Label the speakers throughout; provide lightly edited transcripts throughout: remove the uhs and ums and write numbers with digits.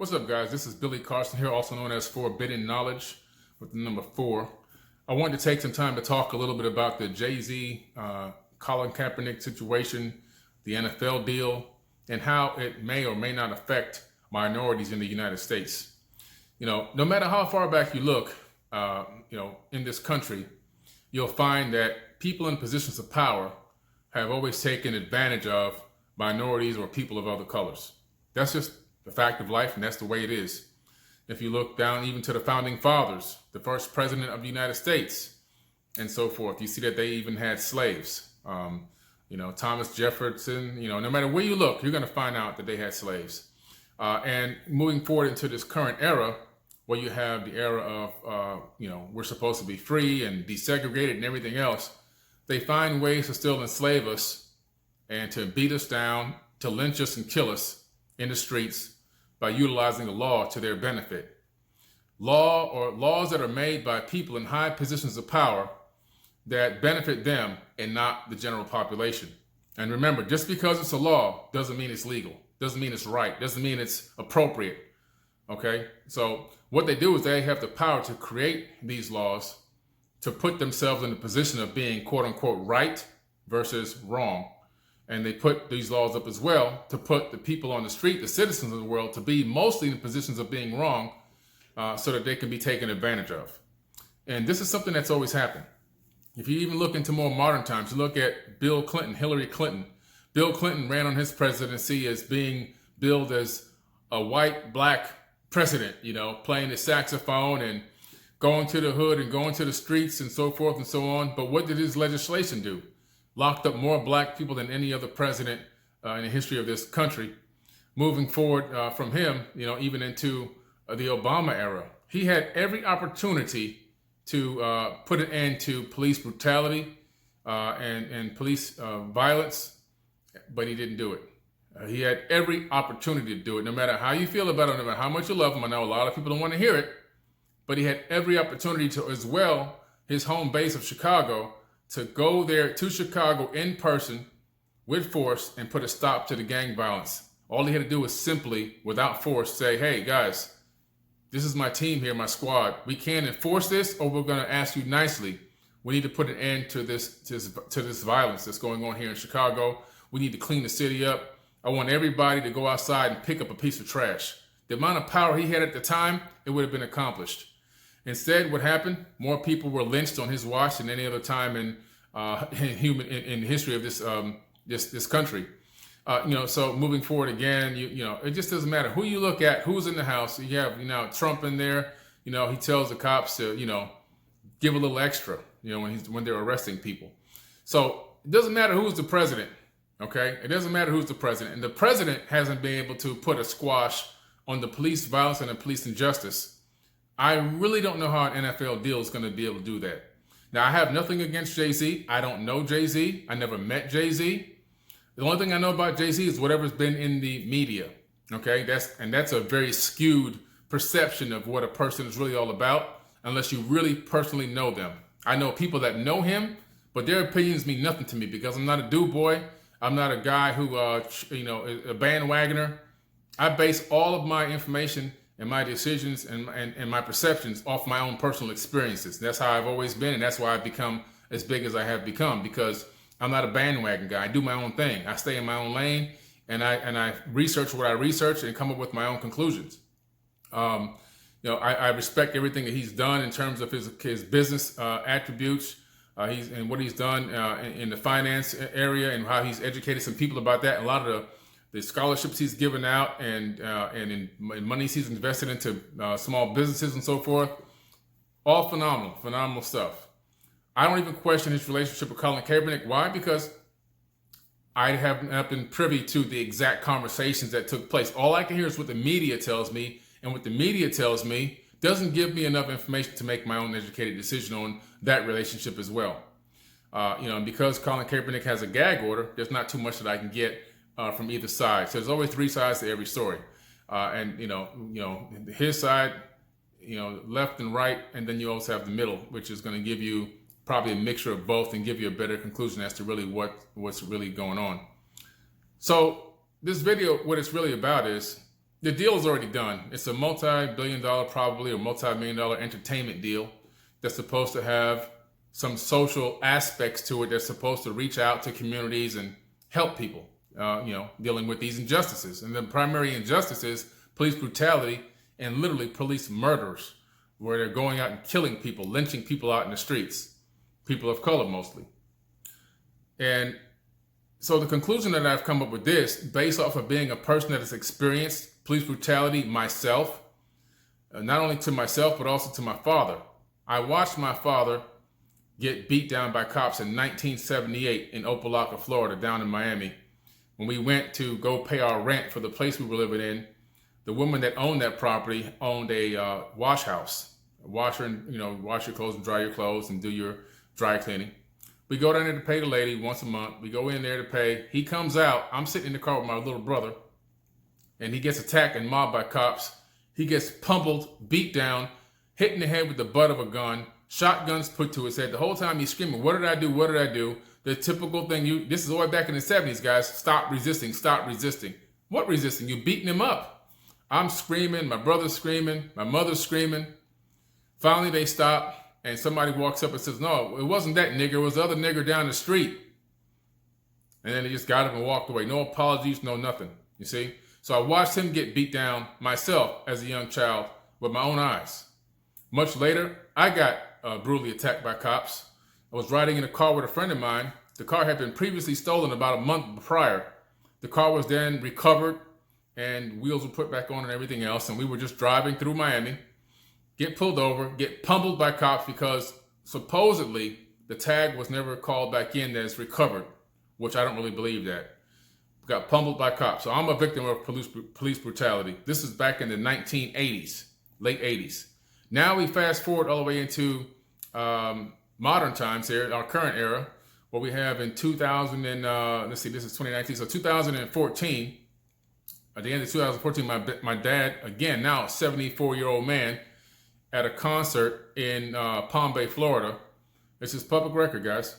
Speaker 1: What's up, guys? This is Billy Carson here, also known as 4biddenknowledge with the number 4. I wanted to take some time to talk a little bit about the JayZ, Colin Kaepernick situation, the NFL deal, and how it may or may not affect minorities in the United States. You know, no matter how far back you look, in this country, you'll find that people in positions of power have always taken advantage of minorities or people of other colors. That's just the fact of life, and that's the way it is. If you look down even to the founding fathers, the first president of the United States, and so forth, you see that they even had slaves. Thomas Jefferson, no matter where you look, you're going to find out that they had slaves. And moving forward into this current era, where you have the era of, we're supposed to be free and desegregated and everything else, they find ways to still enslave us and to beat us down, to lynch us and kill us in the streets by utilizing the law to their benefit. Law or laws that are made by people in high positions of power that benefit them and not the general population. And remember, just because it's a law doesn't mean it's legal, doesn't mean it's right, doesn't mean it's appropriate. Okay, so what they do is they have the power to create these laws to put themselves in the position of being quote unquote right versus wrong. And they put these laws up as well to put the people on the street, the citizens of the world, to be mostly in positions of being wrong so that they can be taken advantage of. And this is something that's always happened. If you even look into more modern times, you look at Bill Clinton, Hillary Clinton. Bill Clinton ran on his presidency as being billed as a white, black president, playing the saxophone and going to the hood and going to the streets and so forth and so on. But what did his legislation do? Locked up more black people than any other president in the history of this country. Moving forward from him, even into the Obama era, he had every opportunity to put an end to police brutality and police violence, but he didn't do it. He had every opportunity to do it, no matter how you feel about him, no matter how much you love him. I know a lot of people don't want to hear it, but he had every opportunity to, as well, his home base of Chicago, to go there to Chicago in person with force and put a stop to the gang violence. All he had to do was simply, without force, say, hey, guys, this is my team here, my squad. We can't enforce this, or we're going to ask you nicely. We need to put an end to this violence that's going on here in Chicago. We need to clean the city up. I want everybody to go outside and pick up a piece of trash. The amount of power he had at the time, it would have been accomplished. Instead, what happened? More people were lynched on his watch than any other time in the history of this country. So moving forward again, it just doesn't matter who you look at, who's in the house. You have Trump in there. He tells the cops to give a little extra. When they're arresting people. So it doesn't matter who's the president. Okay, it doesn't matter who's the president, and the president hasn't been able to put a squash on the police violence and the police injustice. I really don't know how an NFL deal is going to be able to do that. Now, I have nothing against JayZ. I don't know JayZ. I never met JayZ. The only thing I know about JayZ is whatever's been in the media. Okay, that's a very skewed perception of what a person is really all about, unless you really personally know them. I know people that know him, but their opinions mean nothing to me because I'm not a do boy. I'm not a guy who, a bandwagoner. I base all of my information and my decisions and my perceptions off my own personal experiences. That's how I've always been, and that's why I've become as big as I have become, because I'm not a bandwagon guy. I do my own thing. I stay in my own lane, and I research what I research and come up with my own conclusions. I respect everything that he's done in terms of his business attributes. And what he's done in the finance area and how he's educated some people about that. A lot of the scholarships he's given out and in monies he's invested into small businesses and so forth. All phenomenal stuff. I don't even question his relationship with Colin Kaepernick. Why? Because I have not been privy to the exact conversations that took place. All I can hear is what the media tells me, and what the media tells me doesn't give me enough information to make my own educated decision on that relationship as well. And because Colin Kaepernick has a gag order, there's not too much that I can get from either side. So there's always three sides to every story. His side, left and right, and then you also have the middle, which is going to give you probably a mixture of both and give you a better conclusion as to really what's really going on. So this video, what it's really about is, The deal is already done. It's a multi-billion dollar, probably, or multi-million dollar entertainment deal that's supposed to have some social aspects to it, that's supposed to reach out to communities and help people, dealing with these injustices. And the primary injustice is police brutality and literally police murders, where they're going out and killing people, lynching people out in the streets, people of color mostly. And so the conclusion that I've come up with this, based off of being a person that has experienced police brutality myself, not only to myself, but also to my father. I watched my father get beat down by cops in 1978 in Opelika, Florida, down in Miami. When we went to go pay our rent for the place we were living in, the woman that owned that property owned a wash house, a washer, and wash your clothes and dry your clothes and do your dry cleaning. We go down there to pay the lady once a month. We go in there to pay. He comes out. I'm sitting in the car with my little brother, and he gets attacked and mobbed by cops. He gets pummeled, beat down, hit in the head with the butt of a gun, shotguns put to his head. The whole time he's screaming, "What did I do? What did I do?" The typical thing, this is all the way back in the 70s, guys. Stop resisting, stop resisting. What resisting? You're beating him up. I'm screaming, my brother's screaming, my mother's screaming. Finally, they stop, and somebody walks up and says, "No, it wasn't that nigger, it was the other nigger down the street." And then he just got up and walked away. No apologies, no nothing, you see? So I watched him get beat down myself as a young child with my own eyes. Much later, I got brutally attacked by cops. I was riding in a car with a friend of mine. The car had been previously stolen about a month prior. The car was then recovered, and wheels were put back on and everything else. And we were just driving through Miami, get pulled over, get pummeled by cops because supposedly the tag was never called back in as recovered, which I don't really believe that. Got pummeled by cops. So I'm a victim of police brutality. This is back in the 1980s, late 80s. Now we fast forward all the way into modern times here, our current era, what we have in 2000 and, this is 2019, so 2014, at the end of 2014, my dad, again, now a 74-year-old man, at a concert in Palm Bay, Florida. This is public record, guys.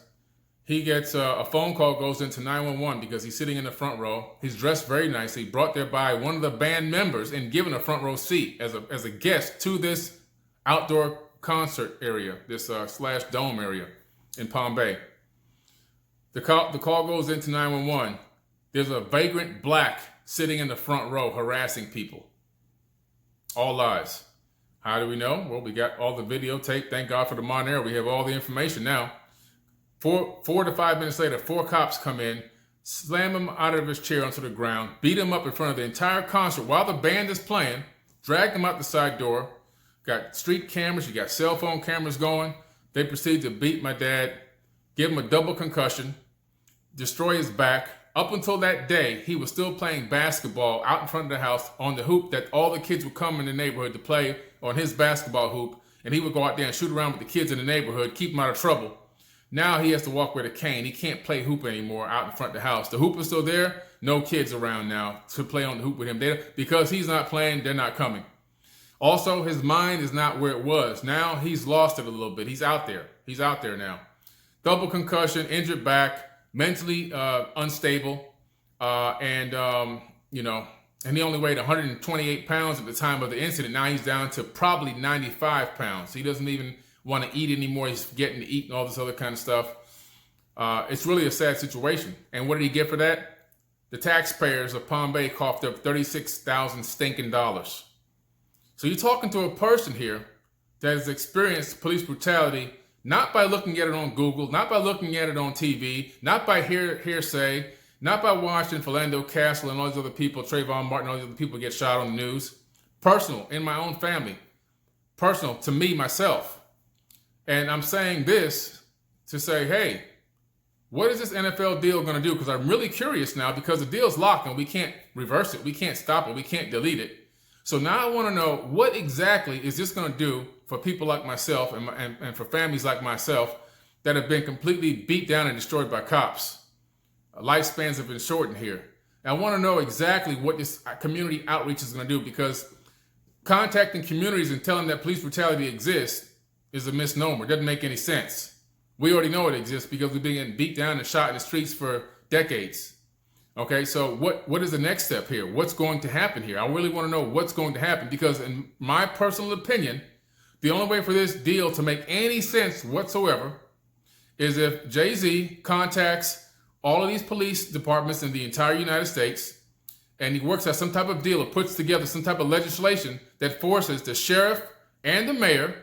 Speaker 1: He gets a phone call, goes into 911 because he's sitting in the front row. He's dressed very nicely, brought there by one of the band members and given a front row seat as a guest to this outdoor concert area, this slash dome area in Palm Bay. The call goes into 911. There's a vagrant black sitting in the front row harassing people. All lies. How do we know? Well, we got all the videotape. Thank God for the modern era. We have all the information now. 4 to 5 minutes later, 4 cops come in, slam him out of his chair onto the ground, beat him up in front of the entire concert while the band is playing, drag him out the side door. Got street cameras, you got cell phone cameras going. They proceed to beat my dad, give him a double concussion, destroy his back. Up until that day, he was still playing basketball out in front of the house on the hoop that all the kids would come in the neighborhood to play on his basketball hoop. And he would go out there and shoot around with the kids in the neighborhood, keep them out of trouble. Now he has to walk with a cane. He can't play hoop anymore out in front of the house. The hoop is still there. No kids around now to play on the hoop with him. Because he's not playing, they're not coming. Also, his mind is not where it was. Now he's lost it a little bit. He's out there. He's out there now. Double concussion, injured back, mentally unstable, and he only weighed 128 pounds at the time of the incident. Now he's down to probably 95 pounds. He doesn't even want to eat anymore. He's forgetting to eat and all this other kind of stuff. It's really a sad situation. And what did he get for that? The taxpayers of Palm Bay coughed up $36,000 stinking dollars. So you're talking to a person here that has experienced police brutality, not by looking at it on Google, not by looking at it on TV, not by hearsay, not by watching Philando Castle and all these other people, Trayvon Martin, all these other people get shot on the news. Personal, in my own family. Personal to me, myself. And I'm saying this to say, hey, what is this NFL deal going to do? Because I'm really curious now, because the deal's locked and we can't reverse it. We can't stop it. We can't delete it. So now I want to know, what exactly is this going to do for people like myself and for families like myself that have been completely beat down and destroyed by cops? Lifespans have been shortened here. And I want to know exactly what this community outreach is going to do, because contacting communities and telling them that police brutality exists is a misnomer. It doesn't make any sense. We already know it exists because we've been getting beat down and shot in the streets for decades. Okay, so what is the next step here? What's going to happen here? I really want to know what's going to happen, because in my personal opinion, the only way for this deal to make any sense whatsoever is if JayZ contacts all of these police departments in the entire United States, and he works out some type of deal or puts together some type of legislation that forces the sheriff and the mayor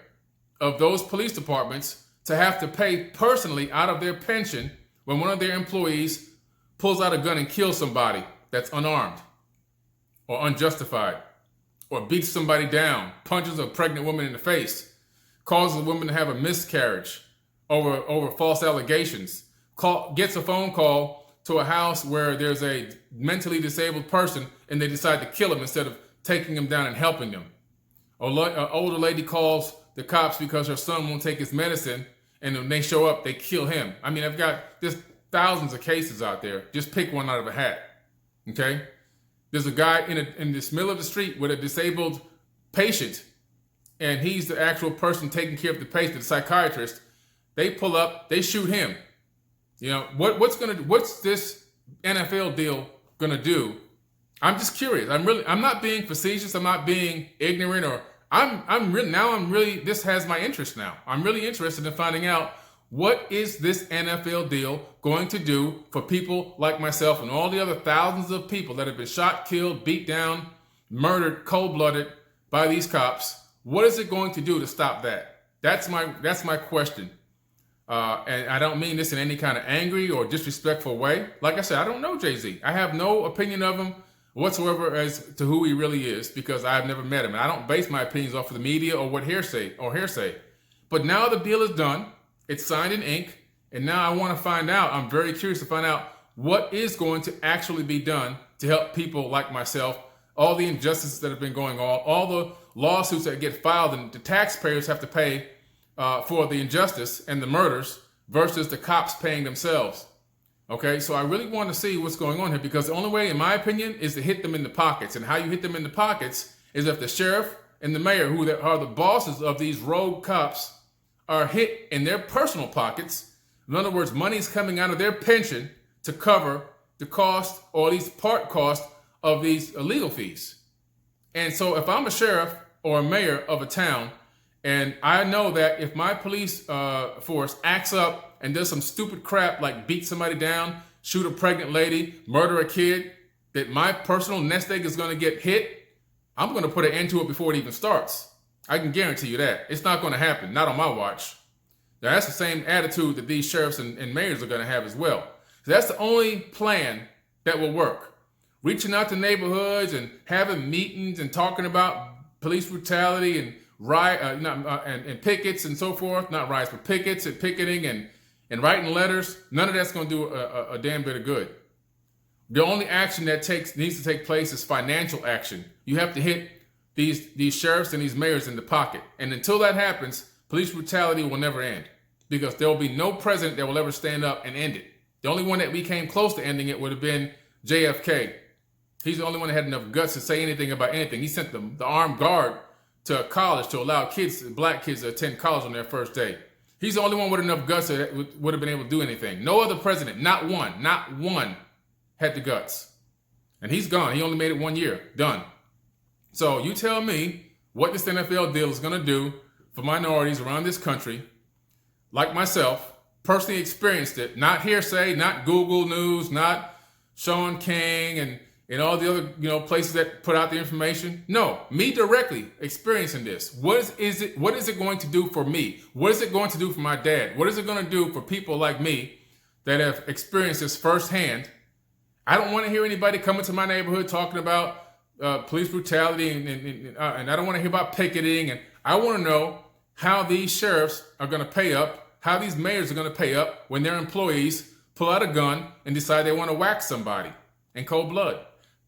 Speaker 1: of those police departments to have to pay personally out of their pension when one of their employees pulls out a gun and kills somebody that's unarmed or unjustified, or beats somebody down, punches a pregnant woman in the face, causes a woman to have a miscarriage over false allegations, gets a phone call to a house where there's a mentally disabled person and they decide to kill him instead of taking him down and helping him. An older lady calls the cops because her son won't take his medicine, and when they show up, they kill him. I mean, there's thousands of cases out there. Just pick one out of a hat, okay? There's a guy in this middle of the street with a disabled patient, and he's the actual person taking care of the patient, the psychiatrist. They pull up, they shoot him. You know, what's this NFL deal gonna do? I'm just curious. I'm not being facetious. I'm not being ignorant, or this has my interest now. I'm really interested in finding out, what is this NFL deal going to do for people like myself and all the other thousands of people that have been shot, killed, beat down, murdered, cold-blooded by these cops? What is it going to do to stop that? That's my question. And I don't mean this in any kind of angry or disrespectful way. Like I said, I don't know JayZ. I have no opinion of him whatsoever as to who he really is, because I've never met him. And I don't base my opinions off of the media or hearsay. But now the deal is done. It's signed in ink. And now I want to find out, I'm very curious to find out what is going to actually be done to help people like myself, all the injustices that have been going on, all the lawsuits that get filed and the taxpayers have to pay for the injustice and the murders versus the cops paying themselves. Okay, so I really want to see what's going on here, because the only way, in my opinion, is to hit them in the pockets. And how you hit them in the pockets is if the sheriff and the mayor, who are the bosses of these rogue cops, are hit in their personal pockets. In other words, money's coming out of their pension to cover the cost, or at least part cost, of these legal fees. And so if I'm a sheriff or a mayor of a town, and I know that if my police force acts up and does some stupid crap like beat somebody down, shoot a pregnant lady, murder a kid, that my personal nest egg is going to get hit, I'm going to put an end to it before it even starts. I can guarantee you that. It's not going to happen. Not on my watch. Now, that's the same attitude that these sheriffs and mayors are going to have as well. So that's the only plan that will work. Reaching out to neighborhoods and having meetings and talking about police brutality and and pickets and so forth. Not riots, but pickets and picketing and writing letters. None of that's going to do a damn bit of good. The only action that needs to take place is financial action. You have to hit these sheriffs and these mayors in the pocket. And until that happens, police brutality will never end, because there will be no president that will ever stand up and end it. The only one that we came close to ending it would have been JFK. He's the only one that had enough guts to say anything about anything. He sent the armed guard to a college to allow black kids to attend college on their first day. He's the only one with enough guts that would have been able to do anything. No other president, not one, had the guts. And he's gone. He only made it 1 year. Done. So you tell me what this NFL deal is going to do for minorities around this country, like myself, personally experienced it. Not hearsay, not Google News, not Sean King and all the other places that put out the information. No, me directly experiencing this. What is it going to do for me? What is it going to do for my dad? What is it going to do for people like me that have experienced this firsthand? I don't want to hear anybody coming to my neighborhood talking about police brutality and I don't want to hear about picketing. And I want to know how these sheriffs are going to pay up, how these mayors are going to pay up when their employees pull out a gun and decide they want to whack somebody in cold blood.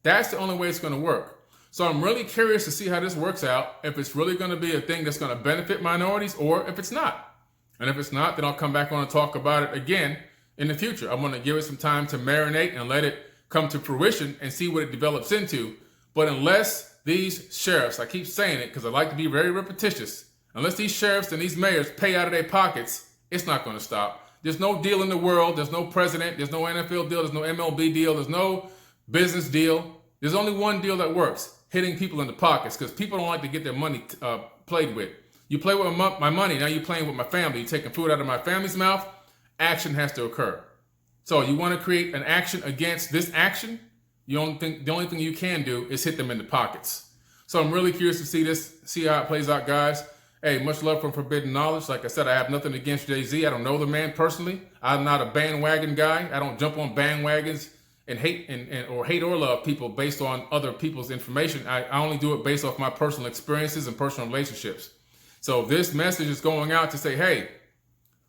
Speaker 1: That's the only way it's going to work. So I'm really curious to see how this works out, if it's really going to be a thing that's going to benefit minorities or if it's not. And if it's not, then I'll come back on and talk about it again in the future. I'm going to give it some time to marinate and let it come to fruition and see what it develops into. But unless these sheriffs, I keep saying it because I like to be very repetitious, unless these sheriffs and these mayors pay out of their pockets, it's not going to stop. There's no deal in the world. There's no president. There's no NFL deal. There's no MLB deal. There's no business deal. There's only one deal that works: hitting people in the pockets, because people don't like to get their money played with. You play with my money, now you're playing with my family. You're taking food out of my family's mouth. Action has to occur. So you want to create an action against this action? The only thing you can do is hit them in the pockets. So I'm really curious to see how it plays out, guys. Hey, much love from Forbidden Knowledge. Like I said, I have nothing against JayZ. I don't know the man personally. I'm not a bandwagon guy. I don't jump on bandwagons and hate or love people based on other people's information. I only do it based off my personal experiences and personal relationships. So this message is going out to say, hey,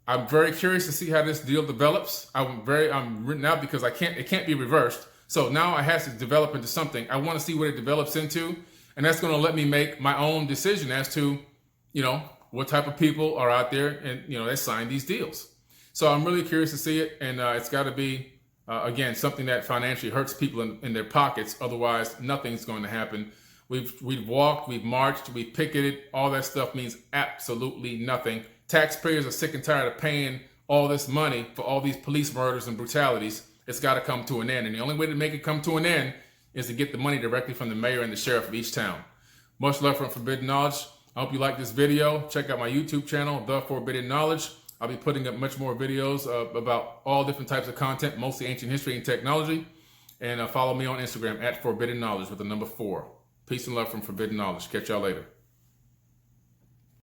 Speaker 1: I'm very curious to see how this deal develops. I'm written out because it can't be reversed. So now it has to develop into something. I want to see what it develops into, and that's going to let me make my own decision as to, what type of people are out there and, that sign these deals. So I'm really curious to see it, and it's got to be, again, something that financially hurts people in their pockets. Otherwise, nothing's going to happen. We've walked, we've marched, we've picketed. All that stuff means absolutely nothing. Taxpayers are sick and tired of paying all this money for all these police murders and brutalities. It's got to come to an end. And the only way to make it come to an end is to get the money directly from the mayor and the sheriff of each town. Much love from Forbidden Knowledge. I hope you like this video. Check out my YouTube channel, The Forbidden Knowledge. I'll be putting up much more videos about all different types of content, mostly ancient history and technology. And follow me on Instagram at Forbidden Knowledge with the number 4. Peace and love from Forbidden Knowledge. Catch y'all later.